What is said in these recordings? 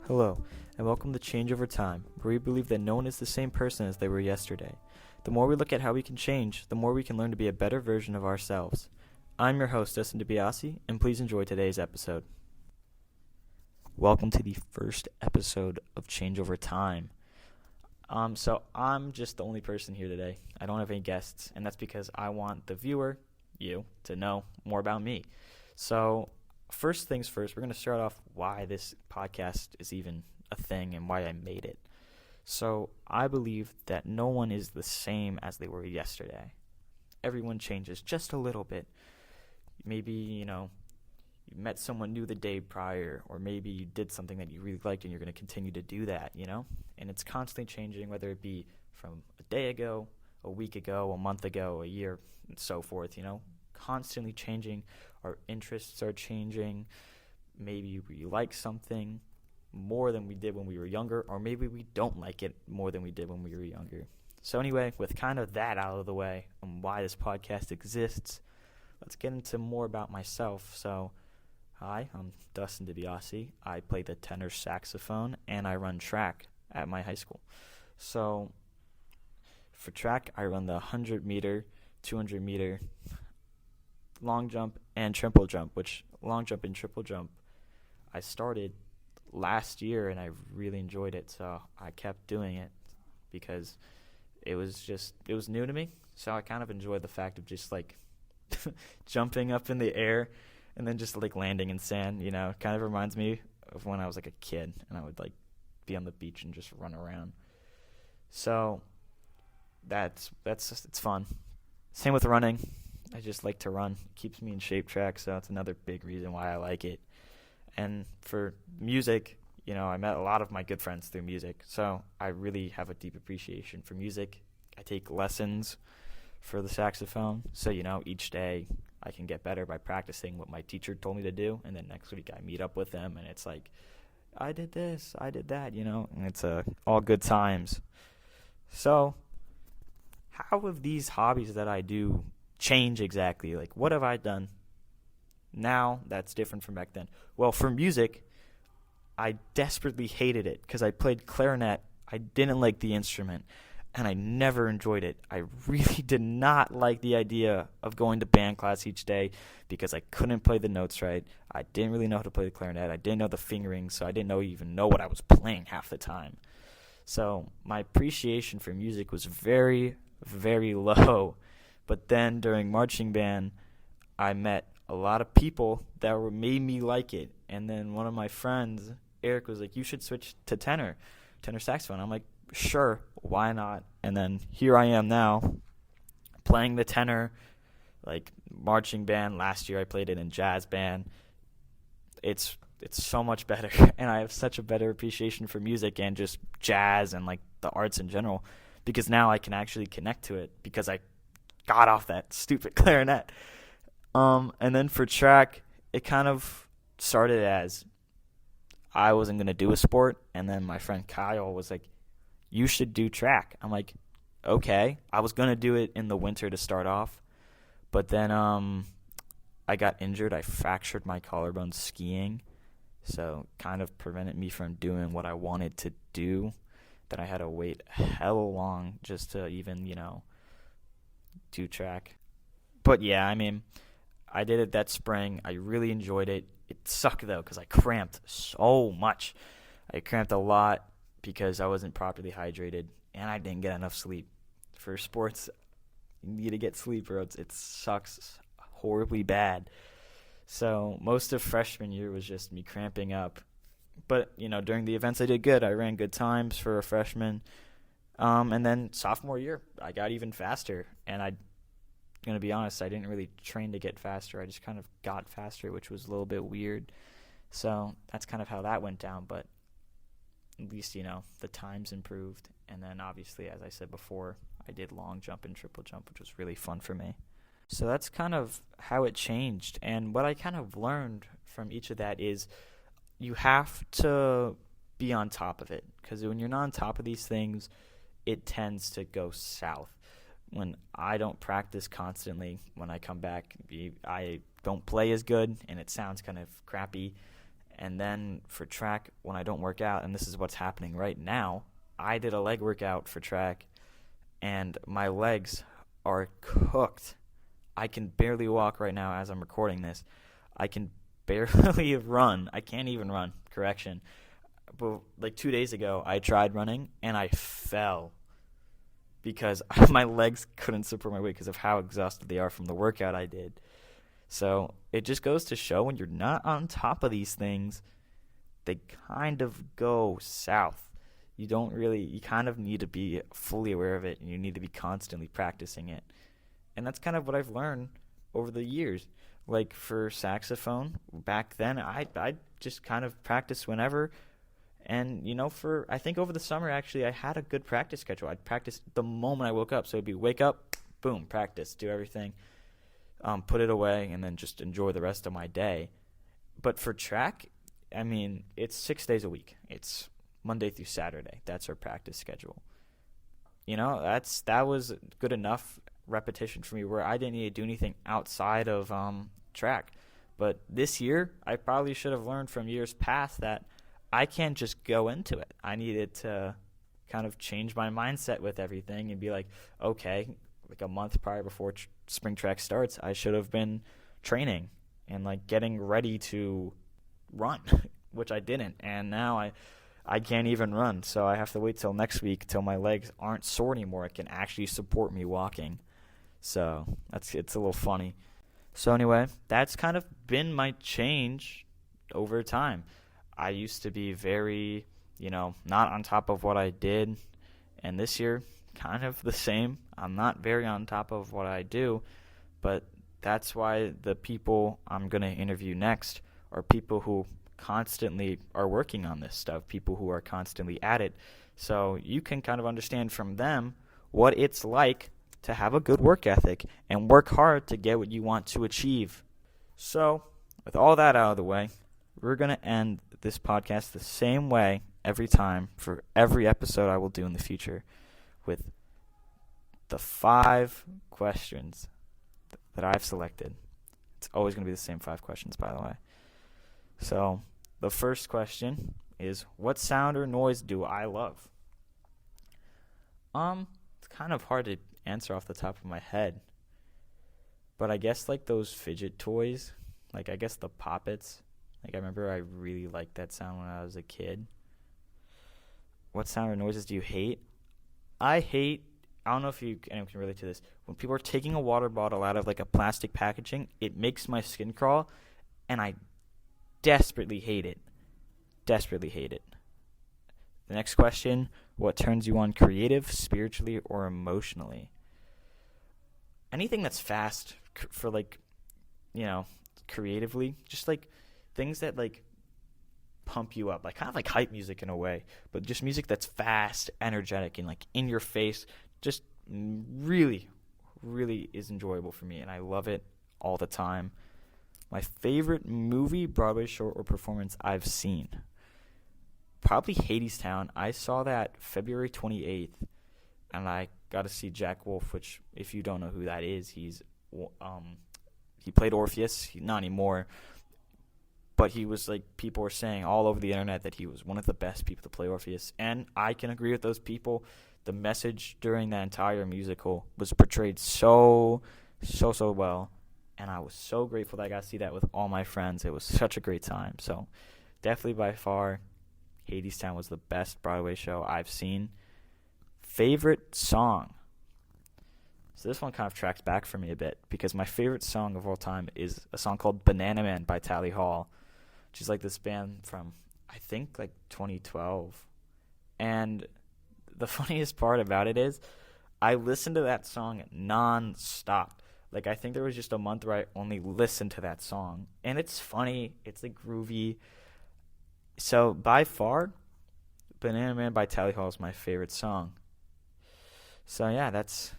Hello, and welcome to Change Over Time, where we believe that no one is the same person as they were yesterday. The more we look at how we can change, the more we can learn to be a better version of ourselves. I'm your host, Dustin DeBiasse, and please enjoy today's episode. Welcome to the first episode of Change Over Time. So I'm just the only person here today. I don't have any guests, and that's because I want the viewer, you, to know more about me. So first things first, we're going to start off why this podcast is even a thing and why I made it. So I believe that no one is the same as they were yesterday. Everyone changes just a little bit. Maybe, you met someone new the day prior, or maybe you did something that you really liked and you're going to continue to do that, And it's constantly changing, whether it be from a day ago, a week ago, a month ago, a year, and so forth, Constantly changing. Our interests are changing. Maybe we like something more than we did when we were younger, or maybe we don't like it more than we did when we were younger. So anyway, with kind of that out of the way and why this podcast exists, let's get into more about myself. So, hi, I'm Dustin DeBiasse. I play the tenor saxophone, and I run track at my high school. So, for track, I run the 100-meter, 200-meter, long jump, and triple jump, which long jump and triple jump I started last year, and I really enjoyed it, so I kept doing it because it was new to me, so I kind of enjoyed the fact of just, jumping up in the air and then just, landing in sand, It kind of reminds me of when I was, a kid, and I would, be on the beach and just run around. So it's fun. Same with running. I just like to run. It keeps me in shape track, so it's another big reason why I like it. And for music, I met a lot of my good friends through music, so I really have a deep appreciation for music. I take lessons for the saxophone, so, each day I can get better by practicing what my teacher told me to do, and then next week I meet up with them, and it's like, I did this, I did that, and it's all good times. So how have these hobbies that I do change exactly? What have I done now that's different from back then? Well, for music, I desperately hated it because I played clarinet. I didn't like the instrument, and I never enjoyed it. I really did not like the idea of going to band class each day because I couldn't play the notes right. I didn't really know how to play the clarinet. I didn't know the fingering, so I didn't even know what I was playing half the time. So my appreciation for music was very, very low. But then during marching band, I met a lot of people that made me like it. And then one of my friends, Eric, was like, you should switch to tenor saxophone. I'm like, sure, why not? And then here I am now playing the tenor, marching band. Last year I played it in jazz band. It's so much better. And I have such a better appreciation for music and just jazz and the arts in general, because now I can actually connect to it because I got off that stupid clarinet. And then for track, it kind of started as I wasn't going to do a sport, and then my friend Kyle was like, you should do track. I'm like, okay. I was going to do it in the winter to start off, but then I got injured. I fractured my collarbone skiing, so kind of prevented me from doing what I wanted to do. Then I had to wait hella long just to even, do track. But yeah, I did it that spring. I really enjoyed it. It sucked though because I cramped so much. I cramped a lot because I wasn't properly hydrated and I didn't get enough sleep. For sports, you need to get sleep or it sucks horribly bad. So most of freshman year was just me cramping up. But, during the events I did good. I ran good times for a freshman. And then sophomore year, I got even faster. And I'm going to be honest, I didn't really train to get faster. I just kind of got faster, which was a little bit weird. So that's kind of how that went down. But at least, the times improved. And then obviously, as I said before, I did long jump and triple jump, which was really fun for me. So that's kind of how it changed. And what I kind of learned from each of that is you have to be on top of it, because when you're not on top of these things, it tends to go south. When I don't practice constantly, when I come back, I don't play as good, and it sounds kind of crappy. And then for track, when I don't work out, and this is what's happening right now, I did a leg workout for track, and my legs are cooked. I can barely walk right now as I'm recording this. I can barely run. I can't even run. Correction. But like 2 days ago, I tried running, and I fell because my legs couldn't support my weight because of how exhausted they are from the workout I did. So it just goes to show when you're not on top of these things, they kind of go south. You kind of need to be fully aware of it, and you need to be constantly practicing it. And that's kind of what I've learned over the years. Like for saxophone, back then, I just kind of practiced whenever. And, I think over the summer, actually, I had a good practice schedule. I'd practice the moment I woke up. So it'd be wake up, boom, practice, do everything. Put it away, and then just enjoy the rest of my day. But for track, it's 6 days a week. It's Monday through Saturday. That's our practice schedule. That was good enough repetition for me where I didn't need to do anything outside of track. But this year, I probably should have learned from years past that I can't just go into it. I needed to kind of change my mindset with everything and be like, okay, like a month prior before spring track starts, I should have been training and like getting ready to run, which I didn't. And now I can't even run. So I have to wait till next week till my legs aren't sore anymore. It can actually support me walking. So it's a little funny. So anyway, that's kind of been my change over time. I used to be very, not on top of what I did. And this year, kind of the same. I'm not very on top of what I do, but that's why the people I'm going to interview next are people who constantly are working on this stuff, people who are constantly at it. So you can kind of understand from them what it's like to have a good work ethic and work hard to get what you want to achieve. So with all that out of the way, we're going to end this podcast the same way every time for every episode I will do in the future, with the 5 questions that I've selected. It's always going to be the same 5 questions, by the way. So the first question is, what sound or noise do I love? It's kind of hard to answer off the top of my head, but I guess like those fidget toys, like I guess the Poppets. Like I remember I really liked that sound when I was a kid. What sound or noises do you hate? I don't know if anyone can relate to this. When people are taking a water bottle out of like a plastic packaging, it makes my skin crawl, and I desperately hate it. Desperately hate it. The next question, what turns you on creative, spiritually, or emotionally? Anything that's fast for like, creatively, just like things that like pump you up, like kind of like hype music in a way, but just music that's fast, energetic, and like in your face, just really, really is enjoyable for me, and I love it all the time. My favorite movie, Broadway show, or performance I've seen, probably Hadestown. I saw that February 28th, and I got to see Jack Wolf, which, if you don't know who that is, he played Orpheus. Not anymore. But he was like, people were saying all over the internet that he was one of the best people to play Orpheus. And I can agree with those people. The message during that entire musical was portrayed so well. And I was so grateful that I got to see that with all my friends. It was such a great time. So definitely by far, Hadestown was the best Broadway show I've seen. Favorite song? So this one kind of tracks back for me a bit, because my favorite song of all time is a song called Banana Man by Tally Hall, which is like this band from, I think, like 2012. And the funniest part about it is I listened to that song non-stop. Like, I think there was just a month where I only listened to that song. And it's funny. It's like groovy. So by far, Banana Man by Tally Hall is my favorite song. So yeah, that's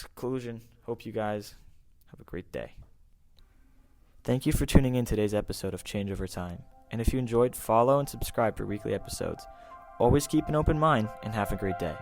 conclusion. Hope you guys have a great day. Thank you for tuning in today's episode of Change Over Time. And if you enjoyed, follow and subscribe for weekly episodes. Always keep an open mind and have a great day.